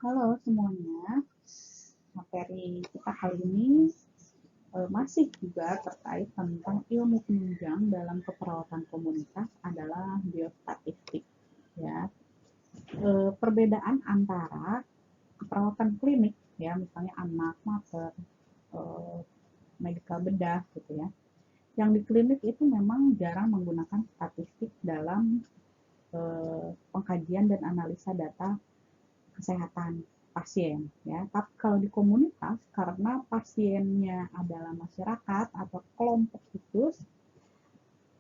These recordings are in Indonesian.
Halo semuanya, materi kita kali ini masih juga terkait tentang ilmu penunjang dalam keperawatan komunitas adalah biostatistik. Ya, perbedaan antara keperawatan klinik, ya misalnya anak, mater, eh, medikal bedah, gitu ya. Yang di klinik itu memang jarang menggunakan statistik dalam pengkajian dan analisa data kesehatan pasien ya. Tapi kalau di komunitas karena pasiennya adalah masyarakat atau kelompok khusus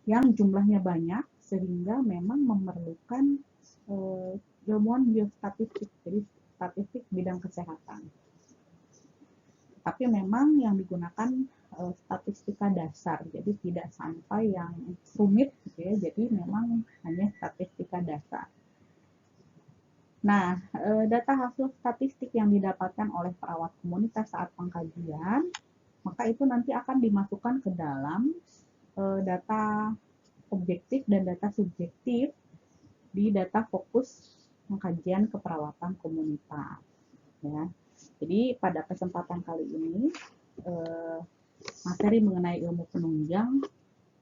yang jumlahnya banyak sehingga memang memerlukan ilmuwan biostatistik, jadi statistik bidang kesehatan. Tapi memang yang digunakan statistika dasar, jadi tidak sampai yang rumit gitu ya. Jadi memang hanya statistika dasar. Nah, data hasil statistik yang didapatkan oleh perawat komunitas saat pengkajian, maka itu nanti akan dimasukkan ke dalam data objektif dan data subjektif di data fokus pengkajian keperawatan komunitas. Ya. Jadi pada kesempatan kali ini, materi mengenai ilmu penunjang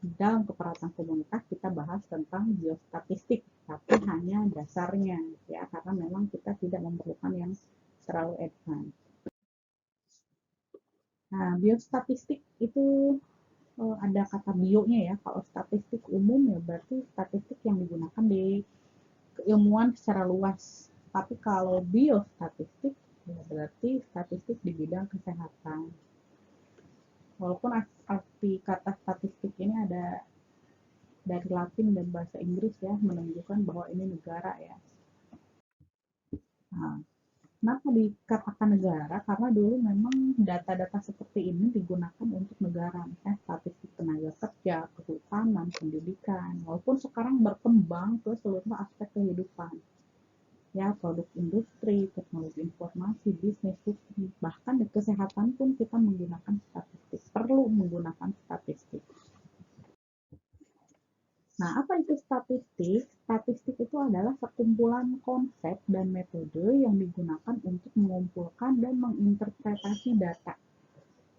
dalam keperawatan komunitas kita bahas tentang biostatistik, tapi hanya dasarnya ya, karena memang kita tidak memerlukan yang terlalu advance. Nah, biostatistik itu ada kata bionya ya. Kalau statistik umum ya berarti statistik yang digunakan di keilmuan secara luas. Tapi kalau biostatistik ya berarti statistik di bidang kesehatan. Walaupun arti kata statistik ini ada dari Latin dan bahasa Inggris ya, menunjukkan bahwa ini negara ya. Nah, kenapa dikatakan negara? Karena dulu memang data-data seperti ini digunakan untuk negara, misalnya statistik tenaga kerja, kehutanan, pendidikan. Walaupun sekarang berkembang ke seluruh aspek kehidupan, ya produk industri, teknologi informasi, bisnis, hukum, bahkan di kesehatan pun kita menggunakan statistik, perlu menggunakan statistik. Nah, apa itu statistik? Statistik itu adalah sekumpulan konsep dan metode yang digunakan untuk mengumpulkan dan menginterpretasi data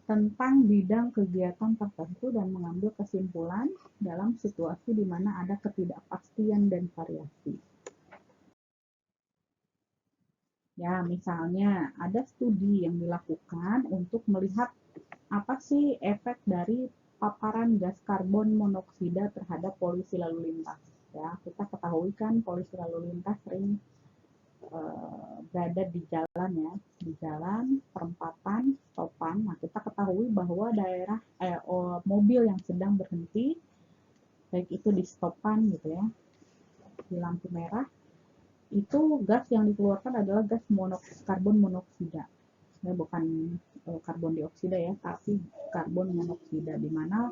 tentang bidang kegiatan tertentu dan mengambil kesimpulan dalam situasi di mana ada ketidakpastian dan variasi. Ya, misalnya ada studi yang dilakukan untuk melihat apa sih efek dari paparan gas karbon monoksida terhadap polusi lalu lintas. Ya, kita ketahui kan polusi lalu lintas sering berada di jalan ya, di jalan, perempatan, stopan. Nah, kita ketahui bahwa daerah mobil yang sedang berhenti, baik itu di stopan gitu ya, di lampu merah, itu gas yang dikeluarkan adalah gas karbon monoksida. Ya, bukan karbon dioksida ya, tapi karbon monoksida, di mana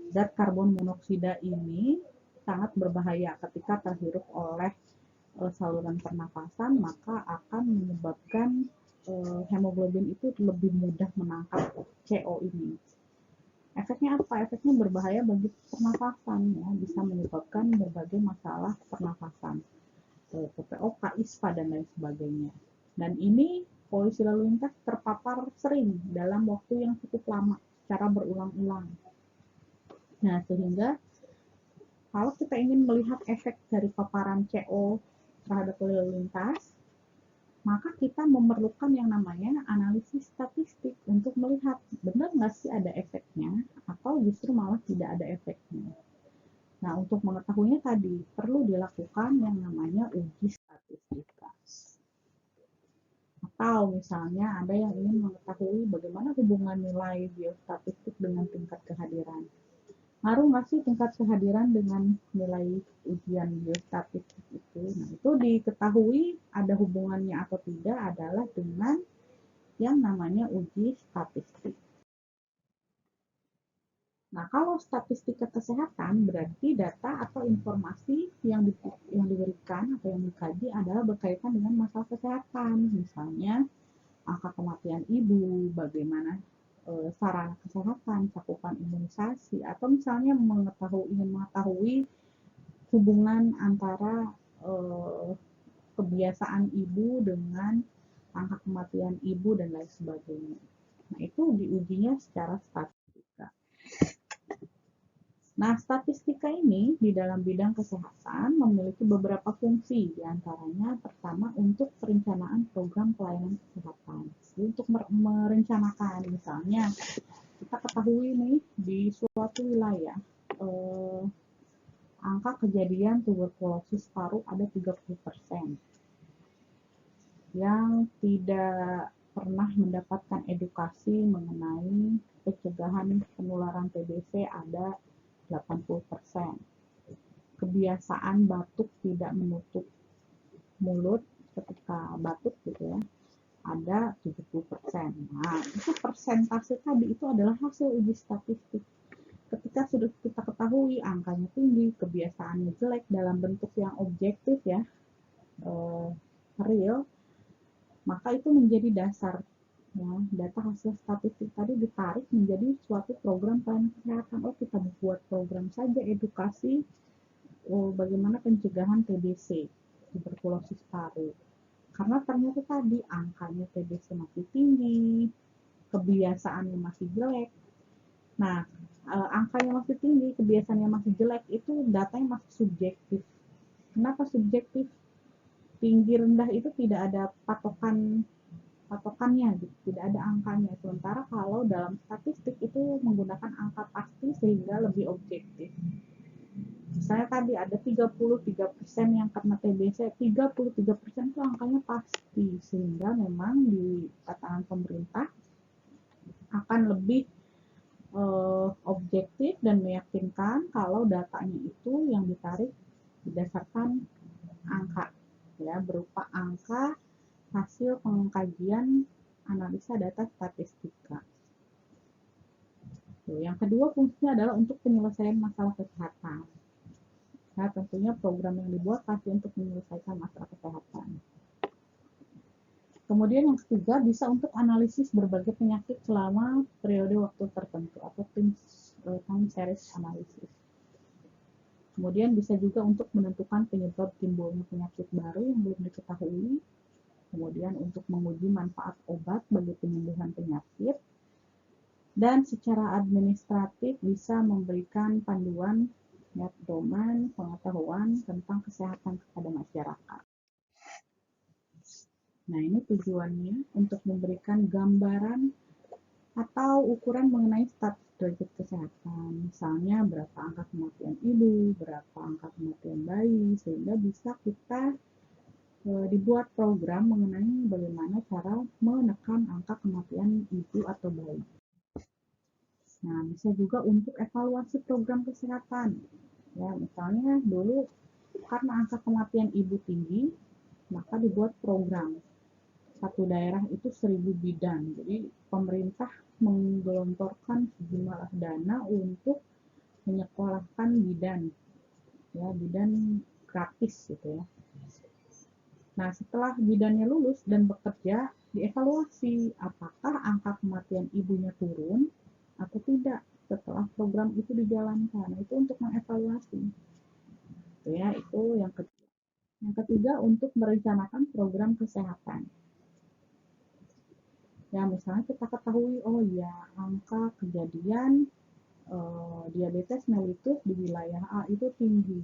zat karbon monoksida ini sangat berbahaya ketika terhirup oleh saluran pernapasan, maka akan menyebabkan hemoglobin itu lebih mudah menangkap CO ini. Efeknya apa? Efeknya berbahaya bagi pernapasan ya, bisa menyebabkan berbagai masalah pernapasan, PPOK, ISPA dan lain sebagainya. Dan ini polusi lalu lintas terpapar sering dalam waktu yang cukup lama secara berulang-ulang. Nah, sehingga kalau kita ingin melihat efek dari paparan CO terhadap lalu lintas, maka kita memerlukan yang namanya analisis statistik untuk melihat benar nggak sih ada efeknya atau justru malah tidak ada efeknya. Nah, untuk mengetahuinya tadi perlu dilakukan yang namanya uji statistika. Atau misalnya ada yang ingin mengetahui bagaimana hubungan nilai biostatistik dengan tingkat kehadiran. Ngaruh nggak sih tingkat kehadiran dengan nilai ujian biostatistik itu? Nah, itu diketahui ada hubungannya atau tidak adalah dengan yang namanya uji statistik. Nah, kalau statistika kesehatan berarti data atau informasi yang diberikan atau yang dikaji adalah berkaitan dengan masalah kesehatan. Misalnya, angka kematian ibu, bagaimana sarana kesehatan, cakupan imunisasi, atau misalnya ingin mengetahui hubungan antara kebiasaan ibu dengan angka kematian ibu, dan lain sebagainya. Nah, itu diujinya secara statistika. Nah, statistika ini di dalam bidang kesehatan memiliki beberapa fungsi, diantaranya pertama untuk perencanaan program pelayanan kesehatan. Jadi, untuk merencanakan, misalnya kita ketahui nih di suatu wilayah angka kejadian tuberkulosis paru ada 30%. Yang tidak pernah mendapatkan edukasi mengenai pencegahan penularan TBC ada 80%. Kebiasaan batuk tidak menutup mulut ketika batuk gitu ya, ada 70%. Nah, itu persentase tadi itu adalah hasil uji statistik. Ketika sudah kita ketahui angkanya tinggi, kebiasaannya jelek dalam bentuk yang objektif ya, real, maka itu menjadi dasar ya, data hasil statistik tadi ditarik menjadi suatu program pelayanan kesehatan. Oh, kita buat program saja edukasi bagaimana pencegahan TBC, tuberkulosis paru. Karena ternyata tadi angkanya TBC masih tinggi, kebiasaannya masih jelek. Nah, angkanya masih tinggi, kebiasaannya masih jelek, itu datanya masih subjektif. Kenapa subjektif? Tinggi rendah itu tidak ada patokannya gitu, tidak ada angkanya. Sementara kalau dalam statistik itu menggunakan angka pasti sehingga lebih objektif. Misalnya tadi ada 33% yang kena TBC, 33% itu angkanya pasti, sehingga memang di tatanan pemerintah akan lebih objektif dan meyakinkan kalau datanya itu yang ditarik berdasarkan angka ya, berupa angka hasil pengkajian analisa data statistika. Yang kedua fungsinya adalah untuk penyelesaian masalah kesehatan. Nah, tentunya program yang dibuat pasti untuk menyelesaikan masalah kesehatan. Kemudian yang ketiga bisa untuk analisis berbagai penyakit selama periode waktu tertentu atau time series analysis. Kemudian bisa juga untuk menentukan penyebab timbulnya penyakit baru yang belum diketahui. Kemudian untuk menguji manfaat obat bagi penyembuhan penyakit. Dan secara administratif bisa memberikan panduan ya, pedoman pengetahuan tentang kesehatan kepada masyarakat. Nah, ini tujuannya untuk memberikan gambaran atau ukuran mengenai status derajat kesehatan. Misalnya berapa angka kematian ibu, berapa angka kematian bayi, sehingga bisa kita dibuat program mengenai bagaimana cara menekan angka kematian ibu atau bayi. Nah, bisa juga untuk evaluasi program kesehatan. Ya, misalnya dulu karena angka kematian ibu tinggi, maka dibuat program. Satu daerah itu 1000 bidan. Jadi pemerintah menggelontorkan sejumlah dana untuk menyekolahkan bidan. Ya, bidan gratis gitu ya. Nah, setelah bidannya lulus dan bekerja, dievaluasi apakah angka kematian ibunya turun atau tidak setelah program itu dijalankan. Nah, itu untuk mengevaluasi. Itu ya, itu yang kedua. Yang ketiga untuk merencanakan program kesehatan. Ya, misalnya kita ketahui, oh ya, angka kejadian diabetes mellitus di wilayah A itu tinggi.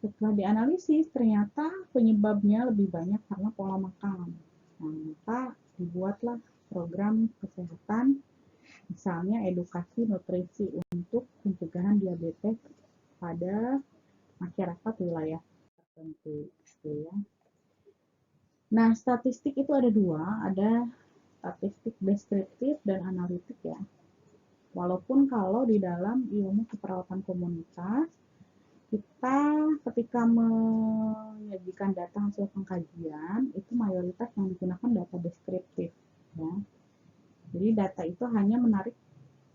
Setelah dianalisis, ternyata penyebabnya lebih banyak karena pola makan. Nah, maka dibuatlah program kesehatan, misalnya edukasi nutrisi untuk pencegahan diabetes pada masyarakat wilayah tertentu. Gitu ya. Nah, statistik itu ada dua, ada statistik deskriptif dan analitik ya. Walaupun kalau di dalam ilmu keperawatan komunitas, kita ketika menyajikan data hasil pengkajian, itu mayoritas yang digunakan data deskriptif. Ya. Jadi data itu hanya menarik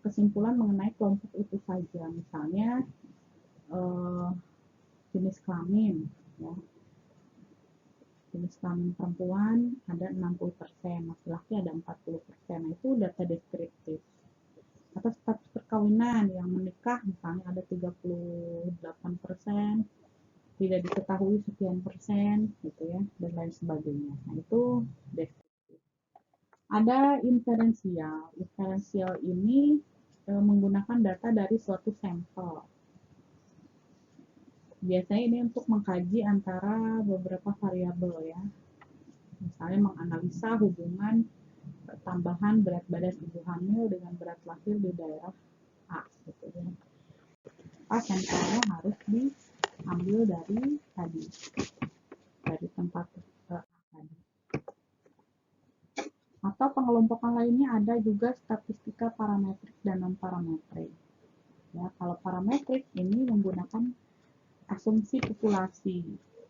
kesimpulan mengenai kelompok itu saja. Misalnya jenis kelamin. Ya. Jenis kelamin perempuan ada 60%, laki-laki ada 40%. Nah, itu data deskriptif. Atau status perkawinan yang menikah misalnya ada 38%, tidak diketahui sekian persen gitu ya, dan lain sebagainya. Nah, itu deskriptif. Ada inferensial. Inferensial ini menggunakan data dari suatu sampel. Biasanya ini untuk mengkaji antara beberapa variabel ya. Misalnya menganalisa hubungan tambahan berat badan ibu hamil dengan berat lahir di daerah A gitu ya. Sampelnya harus diambil dari tadi, dari tempat tadi. Atau pengelompokan lainnya ada juga statistika parametrik dan non parametrik. Ya, kalau parametrik ini menggunakan asumsi populasi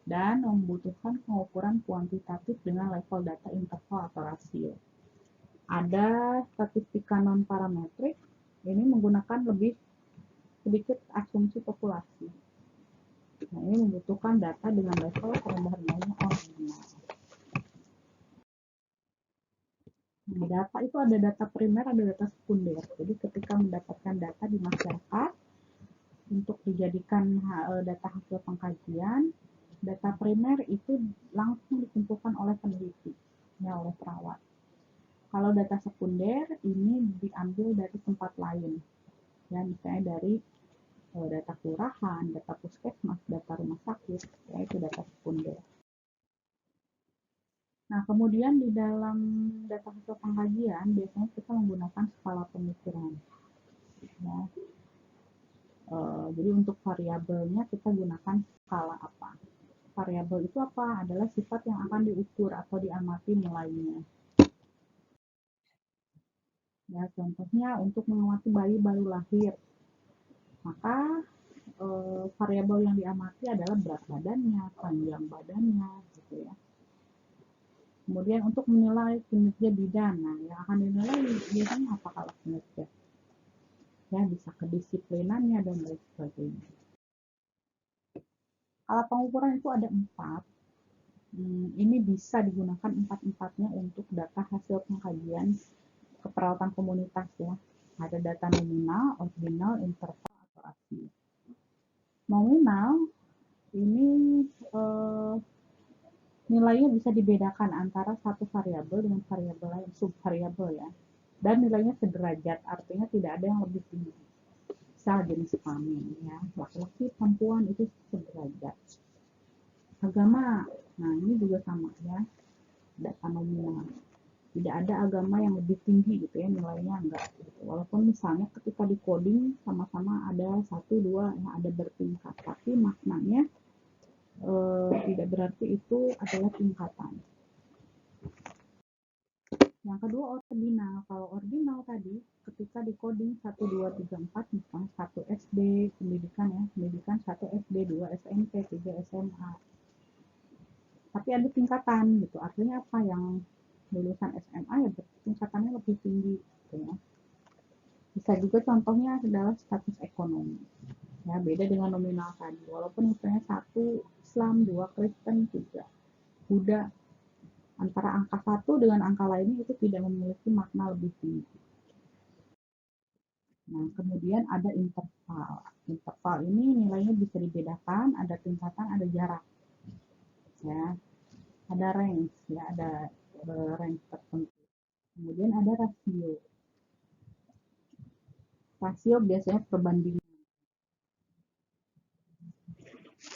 dan membutuhkan pengukuran kuantitatif dengan level data interval atau rasio. Ada statistika non parametrik, ini menggunakan lebih sedikit asumsi populasi. Nah, ini membutuhkan data dengan level rendah-rendahnya ordinal. Nah, data itu ada data primer, ada data sekunder. Jadi ketika mendapatkan data di masyarakat untuk dijadikan data hasil pengkajian, data primer itu langsung dikumpulkan oleh peneliti, ya, oleh perawat. Kalau data sekunder ini diambil dari tempat lain, ya, misalnya dari data kelurahan, data puskesmas, data rumah sakit, ya, itu data sekunder. Nah, kemudian di dalam data hasil pengkajian biasanya kita menggunakan skala pengukuran. Ya. Jadi untuk variabelnya kita gunakan skala apa? Variabel itu apa? Adalah sifat yang akan diukur atau diamati nilainya. Ya, contohnya untuk mengamati bayi baru lahir, maka variabel yang diamati adalah berat badannya, panjang badannya, gitu ya. Kemudian untuk menilai kinerja bidan, nah yang akan dinilai biasanya apa kalau kinerja? Ya, bisa kedisiplinannya dan lain sebagainya. Kalau pengukuran itu ada 4. Ini bisa digunakan 4-4-nya untuk data hasil pengkajian keperawatan komunitas ya. Ada data nominal, ordinal, interval, atau rasio. Nominal ini nilainya bisa dibedakan antara satu variabel dengan variabel lain, subvariabel ya. Dan nilainya sederajat, artinya tidak ada yang lebih tinggi. Misal jenis kelamin ya, laki-laki perempuan itu sederajat. Agama, nah ini juga sama ya, data nominal. Tidak ada agama yang lebih tinggi gitu ya, nilainya enggak gitu. Walaupun misalnya ketika di coding sama-sama ada 1, 2 yang ada bertingkat, tapi maknanya tidak berarti itu adalah tingkatan. Yang kedua ordinal. Kalau ordinal tadi ketika di coding 1, 2, 3, 4 misalnya 1 SD pendidikan ya, pendidikan 1 SD, 2 SMP, 3 SMA. Tapi ada tingkatan gitu. Artinya apa, yang lulusan SMA ya tingkatannya lebih tinggi gitu ya. Bisa juga contohnya adalah status ekonomi. Ya, beda dengan nominal tadi. Walaupun misalnya 1 Islam, 2 Kristen, 3 Buddha, antara angka 1 dengan angka lainnya itu tidak memiliki makna lebih tinggi. Nah, kemudian ada interval. Interval ini nilainya bisa dibedakan, ada tingkatan, ada jarak. Ya, ada range, ya, ada range tertentu. Kemudian ada rasio. Rasio biasanya perbandingan.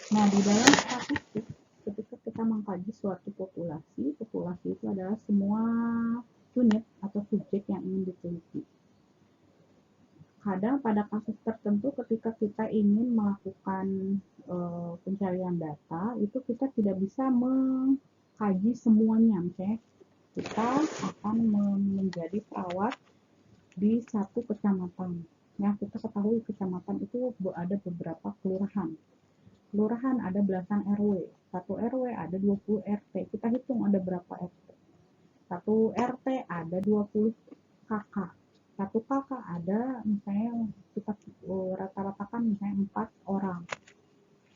Nah, di dalam statistik, ketika kita mengkaji suatu populasi, populasi itu adalah semua unit atau subjek yang ingin diteliti. Kadang pada kasus tertentu ketika kita ingin melakukan pencarian data, itu kita tidak bisa mengkaji semuanya. Misalnya kita akan menjadi perawat di satu kecamatan. Ya, kita ketahui kecamatan itu ada beberapa kelurahan. Kelurahan ada belasan RW. Satu RW ada 20 RT. Kita hitung ada berapa RT. Satu RT ada 20 kakak. Satu kakak ada misalnya kita rata-ratakan misalnya 4 orang.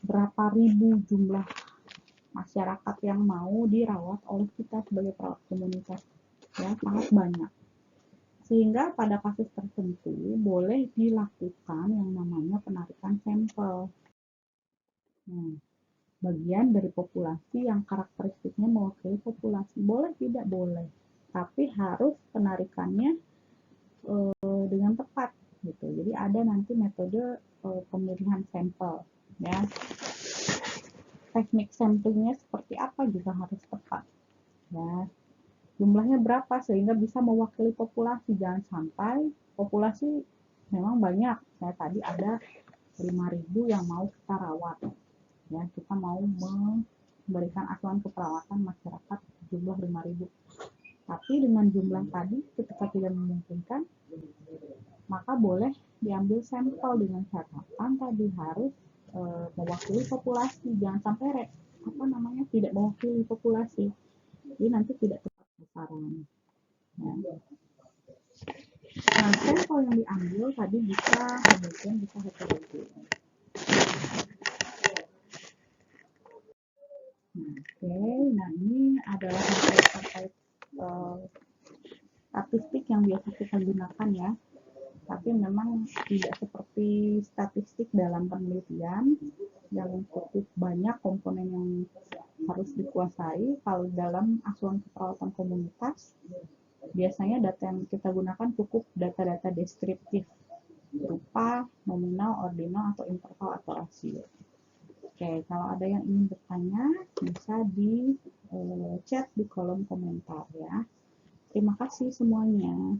Berapa ribu jumlah masyarakat yang mau dirawat oleh kita sebagai perawat komunitas, ya, sangat banyak. Sehingga pada kasus tertentu boleh dilakukan yang namanya penarikan sampel. bagian dari populasi yang karakteristiknya mewakili populasi. Boleh tidak? Boleh. Tapi harus penarikannya dengan tepat gitu. Jadi ada nanti metode pemilihan sampel ya. Teknik samplingnya seperti apa juga harus tepat ya. Jumlahnya berapa sehingga bisa mewakili populasi. Jangan sampai populasi memang banyak. Saya tadi ada 5.000 yang mau kita rawat. Ya, kita mau memberikan asuhan keperawatan masyarakat jumlah 5.000. Tapi dengan jumlah tadi ketika tidak memungkinkan, maka boleh diambil sampel dengan catatan tadi harus mewakili populasi. Jangan sampai tidak mewakili populasi. Jadi nanti tidak tepat sasaran. Ya. Nah, sampel yang diambil tadi bisa kemudian bisa heterogen. Nah, ini adalah terkait statistik yang biasa kita gunakan ya. Tapi memang tidak seperti statistik dalam penelitian yang cukup banyak komponen yang harus dikuasai. Kalau dalam asuhan keperawatan komunitas, biasanya data yang kita gunakan cukup data-data deskriptif berupa nominal, ordinal, atau interval atau rasio. Oke, kalau ada yang ingin bertanya, bisa di chat di kolom komentar ya. Terima kasih semuanya.